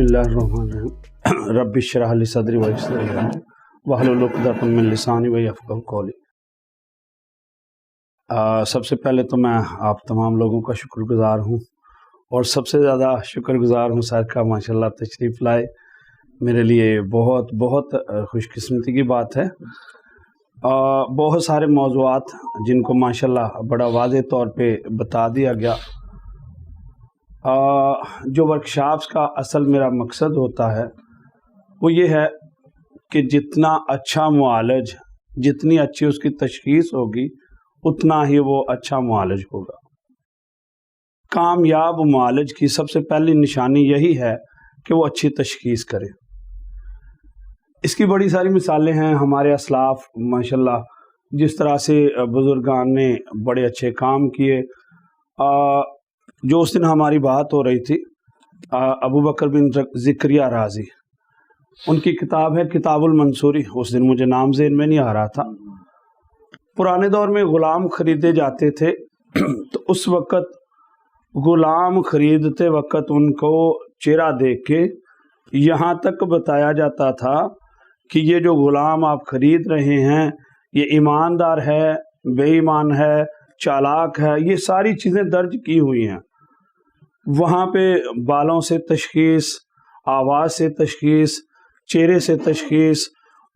बिस्मिल्लाहिर्रहमानिर्रहीम रब्बि इश्रह ली सदरी व यस्सिर ली अमरी वहलुल उक़दतम मिन लिसानी व यफ़क़हू क़ौली। सबसे पहले तो मैं आप तमाम लोगों का शुक्रगुज़ार हूँ और सबसे ज़्यादा शुक्रगुज़ार हूँ सर का, माशाल्लाह तशरीफ़ लाए। मेरे लिए बहुत बहुत खुशकिस्मती की बात है। बहुत सारे मौज़ूआत जिनको माशाल्लाह बड़ा वाज़े तौर पे बता दिया गया। जो वर्कशॉप्स का असल मेरा मकसद होता है वो ये है कि जितना अच्छा मुआलज, जितनी अच्छी उसकी तशख़ीस होगी उतना ही वो अच्छा मुआलज होगा। कामयाब मुआलज की सबसे पहली निशानी यही है कि वो अच्छी तशख़ीस करे। इसकी बड़ी सारी मिसालें हैं हमारे असलाफ, माशाल्लाह जिस तरह से बुज़ुर्गान ने बड़े अच्छे काम किए। जो उस दिन हमारी बात हो रही थी, अबू बकर बिन ज़िक्रिया राज़ी, उनकी किताब है किताबुल मंसूरी। उस दिन मुझे नाम ज़हन में नहीं आ रहा था। पुराने दौर में ग़ुलाम ख़रीदे जाते थे तो उस वक़्त ग़ुलाम ख़रीदते वक़्त उनको चेहरा देख के यहाँ तक बताया जाता था कि ये जो ग़ुलाम आप ख़रीद रहे हैं ये ईमानदार है, बेईमान है, चालाक है, ये सारी चीज़ें दर्ज की हुई हैं। वहाँ पे बालों से तशख़ीस, आवाज़ से तशख़ीस, चेहरे से तशख़ीस,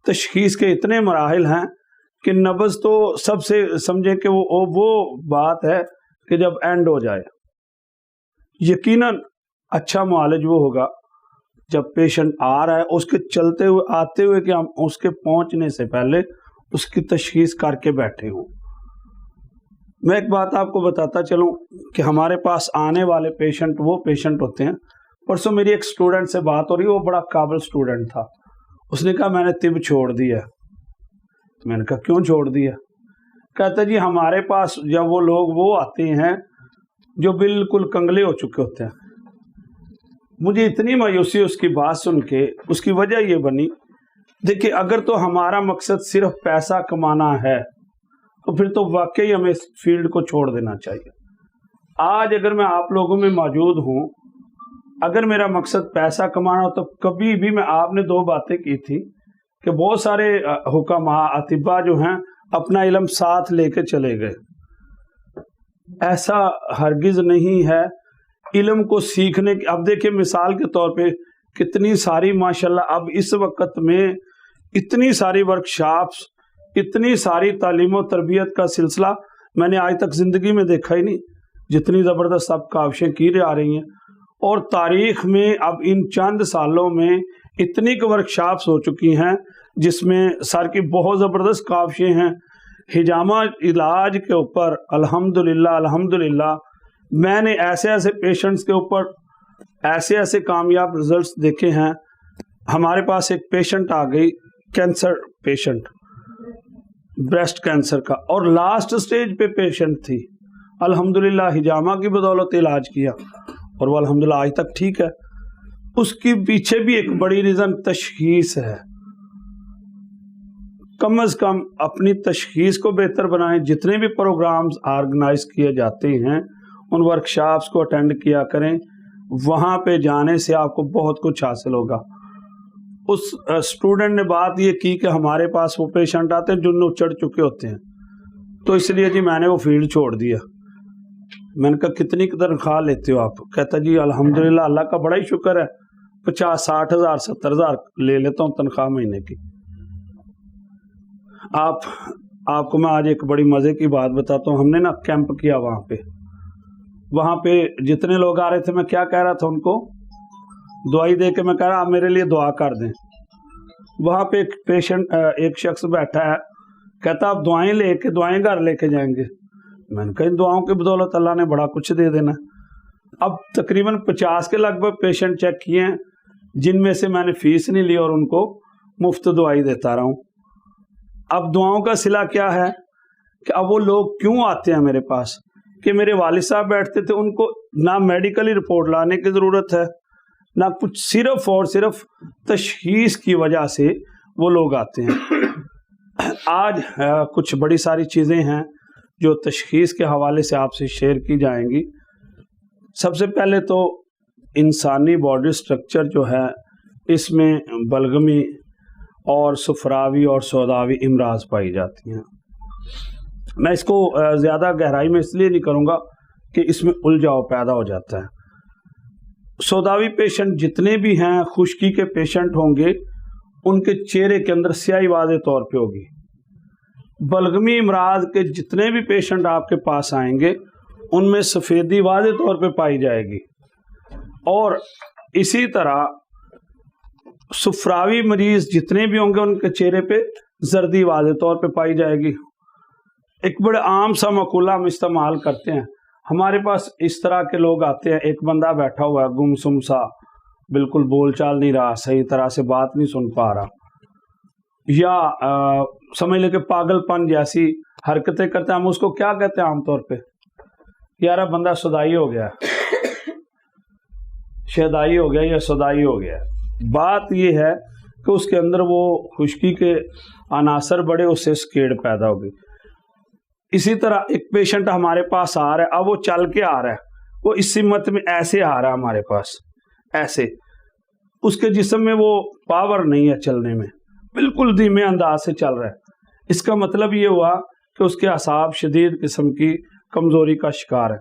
तशख़ीस के इतने मराहिल हैं कि नब्ज़ तो सबसे समझे कि वो बात है कि जब एंड हो जाए। यकीनन अच्छा मुआलिज वो होगा जब पेशेंट आ रहा है उसके चलते हुए, आते हुए कि हम उसके पहुँचने से पहले उसकी तशख़ीस करके बैठे हों। मैं एक बात आपको बताता चलूं कि हमारे पास आने वाले पेशेंट वो पेशेंट होते हैं। परसों मेरी एक स्टूडेंट से बात हो रही, वो बड़ा काबिल स्टूडेंट था। उसने कहा मैंने तिब छोड़ दिया। मैंने कहा क्यों छोड़ दिया? कहता जी हमारे पास जब वो लोग वो आते हैं जो बिल्कुल कंगले हो चुके होते हैं। मुझे इतनी मायूसी उसकी बात सुन के, उसकी वजह ये बनी, देखिए अगर तो हमारा मकसद सिर्फ पैसा कमाना है तो फिर तो वाकई हमें इस फील्ड को छोड़ देना चाहिए। आज अगर मैं आप लोगों में मौजूद हूँ, अगर मेरा मकसद पैसा कमाना हो तो कभी भी, मैं आपने दो बातें की थी कि बहुत सारे हुक्मा, अतिबा जो हैं अपना इल्म साथ लेके चले गए। ऐसा हरगिज़ नहीं है। इल्म को सीखने की, अब देखिए मिसाल के तौर पे कितनी सारी माशाल्लाह अब इस वक्त में इतनी सारी वर्कशॉप्स, इतनी सारी तालीम और तरबियत का सिलसिला मैंने आज तक ज़िंदगी में देखा ही नहीं, जितनी ज़बरदस्त अब काविशें की जा रही हैं। और तारीख़ में अब इन चंद सालों में इतनी वर्कशॉप्स हो चुकी हैं जिसमें सर की बहुत ज़बरदस्त काविशें हैं। हिजामा इलाज के ऊपर अल्हम्दुलिल्लाह अल्हम्दुलिल्लाह मैंने ऐसे ऐसे पेशेंट्स के ऊपर ऐसे ऐसे कामयाब रिज़ल्ट्स देखे हैं। हमारे पास एक पेशेंट आ गई, कैंसर पेशेंट, ब्रेस्ट कैंसर का, और लास्ट स्टेज पे पेशेंट थी। अल्हम्दुलिल्लाह हिजामा की बदौलत इलाज किया और वो अल्हम्दुलिल्लाह आज तक ठीक है। उसके पीछे भी एक बड़ी रीज़न तशख़ीस है। कम अज़ कम अपनी तशख़ीस को बेहतर बनाएं। जितने भी प्रोग्राम्स ऑर्गेनाइज किए जाते हैं उन वर्कशॉप्स को अटेंड किया करें। वहाँ पे जाने से आपको बहुत कुछ हासिल होगा। उस स्टूडेंट ने बात ये की कि हमारे पास वो पेशेंट आते हैं जो चढ़ चुके होते हैं, तो इसलिए जी मैंने वो फील्ड छोड़ दिया। मैंने कहा कितनी तनख्वाह लेते हो आप? कहता जी अल्हम्दुलिल्लाह अल्लाह का बड़ा ही शुक्र है, 50-60 हज़ार 70 हज़ार ले लेता हूँ तनख्वाह महीने की। आपको मैं आज एक बड़ी मज़े की बात बताता हूँ। हमने ना कैंप किया वहाँ पे जितने लोग आ रहे थे, मैं क्या कह रहा था उनको, दुआई दे के मैं कह रहा आप मेरे लिए दुआ कर दें। वहाँ पे एक पेशेंट, एक शख्स बैठा है, कहता आप दुआएं घर लेके जाएंगे। मैंने कहा इन दुआओं की बदौलत अल्लाह ने बड़ा कुछ दे देना। अब तकरीबन 50 के लगभग पेशेंट चेक किए हैं जिनमें से मैंने फीस नहीं ली और उनको मुफ्त दुआई देता रहा हूँ। अब दुआओं का सिला क्या है कि अब वो लोग क्यों आते हैं मेरे पास, कि मेरे वालिद साहब बैठते थे, उनको ना मेडिकली रिपोर्ट लाने की ज़रूरत है ना कुछ, सिर्फ और सिर्फ तशख़ीस की वजह से वो लोग आते हैं। आज कुछ बड़ी सारी चीज़ें हैं जो तशख़ीस के हवाले से आपसे शेयर की जाएंगी। सबसे पहले तो इंसानी बॉडी स्ट्रक्चर जो है इसमें बलगमी और सुफरावी और सौदावी इमराज पाई जाती हैं। मैं इसको ज़्यादा गहराई में इसलिए नहीं करूँगा कि इसमें उलझाव पैदा हो जाता है। सौदावी पेशेंट जितने भी हैं, खुश्की के पेशेंट होंगे, उनके चेहरे के अंदर स्याही वाज़े तौर पे होगी। बलगमी इमराज के जितने भी पेशेंट आपके पास आएंगे उनमें सफ़ेदी वाज़े तौर पे पाई जाएगी। और इसी तरह सुफरावी मरीज जितने भी होंगे उनके चेहरे पे जर्दी वाज़े तौर पे पाई जाएगी। एक बड़े आम सा मकूला हम इस्तेमाल करते हैं, हमारे पास इस तरह के लोग आते हैं, एक बंदा बैठा हुआ है गुमसुम सा, बिल्कुल बोल चाल नहीं रहा, सही तरह से बात नहीं सुन पा रहा, या समझ ले कि पागलपन जैसी हरकतें करते हैं। हम उसको क्या कहते हैं आमतौर पे? यार बंदा सदाई हो गया, शहदाई हो गया या सदाई हो गया। बात यह है कि उसके अंदर वो खुश्की के अनासर बड़े, उससे स्केड पैदा हो गई। इसी तरह एक पेशेंट हमारे पास आ रहा है, अब वो चल के आ रहा है, वो इस सिमत में ऐसे आ रहा है हमारे पास, ऐसे, उसके जिस्म में वो पावर नहीं है चलने में, बिल्कुल धीमे अंदाज से चल रहा है। इसका मतलब ये हुआ कि उसके असाब शदीद किस्म की कमज़ोरी का शिकार है।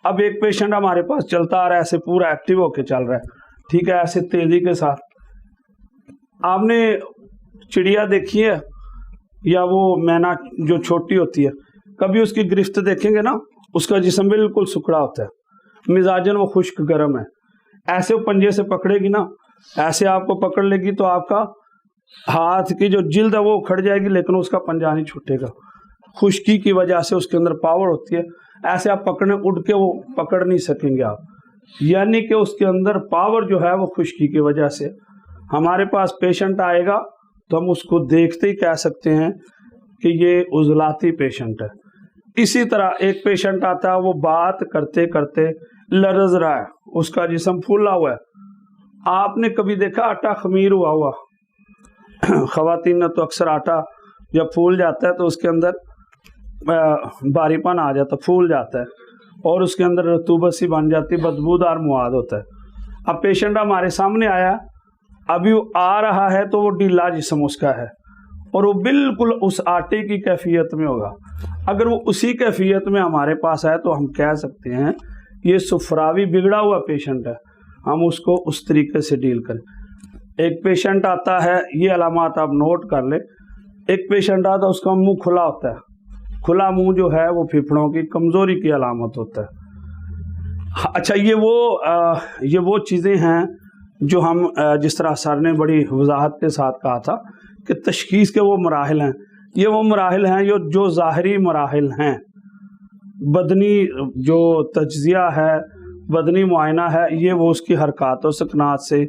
अब एक पेशेंट हमारे पास चलता आ रहा है, ऐसे पूरा एक्टिव होके चल रहा है, ठीक है, ऐसे तेज़ी के साथ। आपने चिड़िया देखी है या वो मैना जो छोटी होती है, कभी उसकी गिरफ्त देखेंगे ना, उसका जिस्म बिल्कुल सुखड़ा होता है, मिजाजन वो खुश्क गर्म है। ऐसे वो पंजे से पकड़ेगी ना, ऐसे आपको पकड़ लेगी तो आपका हाथ की जो जिल्द है वो उखड़ जाएगी, लेकिन उसका पंजा नहीं छूटेगा। खुश्की की वजह से उसके अंदर पावर होती है, ऐसे आप पकड़ने उड़ के वो पकड़ नहीं सकेंगे आप, यानी कि उसके अंदर पावर जो है वो खुश्की की वजह से। हमारे पास पेशेंट आएगा तो हम उसको देखते ही कह सकते हैं कि ये उजलाती पेशेंट है। इसी तरह एक पेशेंट आता है, वो बात करते करते लरज रहा है, उसका जिस्म फूला हुआ है। आपने कभी देखा आटा खमीर हुआ ख़वातीन ने तो अक्सर आटा जब फूल जाता है तो उसके अंदर बारीपन आ जाता, फूल जाता है और उसके अंदर रतूबत सी बन जाती, बदबूदार मुआद होता है। अब पेशेंट हमारे सामने आया, अभी वो आ रहा है तो वो ढीला जिस्म उसका है और वो बिल्कुल उस आटे की कैफियत में होगा। अगर वो उसी कैफियत में हमारे पास आए तो हम कह सकते हैं ये सुफरावी बिगड़ा हुआ पेशेंट है, हम उसको उस तरीके से डील करें। एक पेशेंट आता है, ये अलामात आप नोट कर ले, एक पेशेंट आता है उसका मुंह खुला होता है, खुला मुंह जो है वो फेफड़ों की कमज़ोरी की अलामत होता है। अच्छा, ये वो चीज़ें हैं जो हम जिस तरह सर ने बड़ी वजाहत के साथ कहा था कि तशखीस के वो मराहिल हैं, ये वो मराहिल हैं जो ज़ाहरी मराहिल हैं। बदनी जो तज्ज़िया है, बदनी मुआयना है, ये वो उसकी हरकत और सकनात से।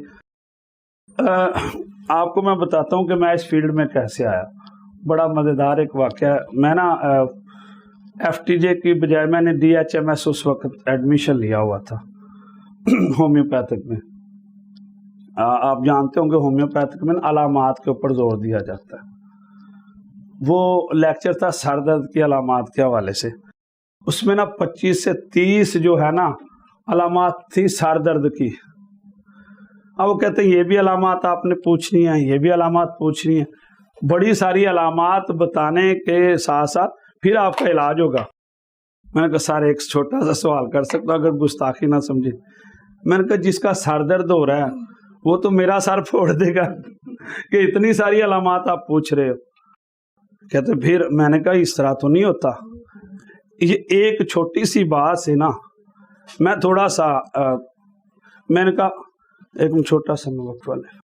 आपको मैं बताता हूँ कि मैं इस फील्ड में कैसे आया। बड़ा मज़ेदार एक वाक़या है। मैं ना FTJ की बजाय मैंने DHMS उस वक्त एडमिशन लिया हुआ था होम्योपैथिक में। आप जानते होंगे होम्योपैथिक में अलामात के ऊपर जोर दिया जाता है। वो लेक्चर था सर दर्द की अलामात के हवाले से, उसमें ना 25 से 30 जो है ना अलामात थी सर दर्द की। अब वो कहते हैं ये भी अलामात आपने पूछनी है, ये भी अलामात पूछनी है, बड़ी सारी अलामात बताने के साथ साथ फिर आपका इलाज होगा। मैंने कहा सर एक छोटा सा सवाल कर सकता हूँ, अगर गुस्ताखी ना समझे। मैंने कहा जिसका सर दर्द हो रहा है वो तो मेरा सर फोड़ देगा कि इतनी सारी अलामात आप पूछ रहे हो। कहते फिर मैंने कहा इस तरह तो नहीं होता, ये एक छोटी सी बात से ना मैं थोड़ा सा मैंने कहा एक छोटा सा वक्त वाले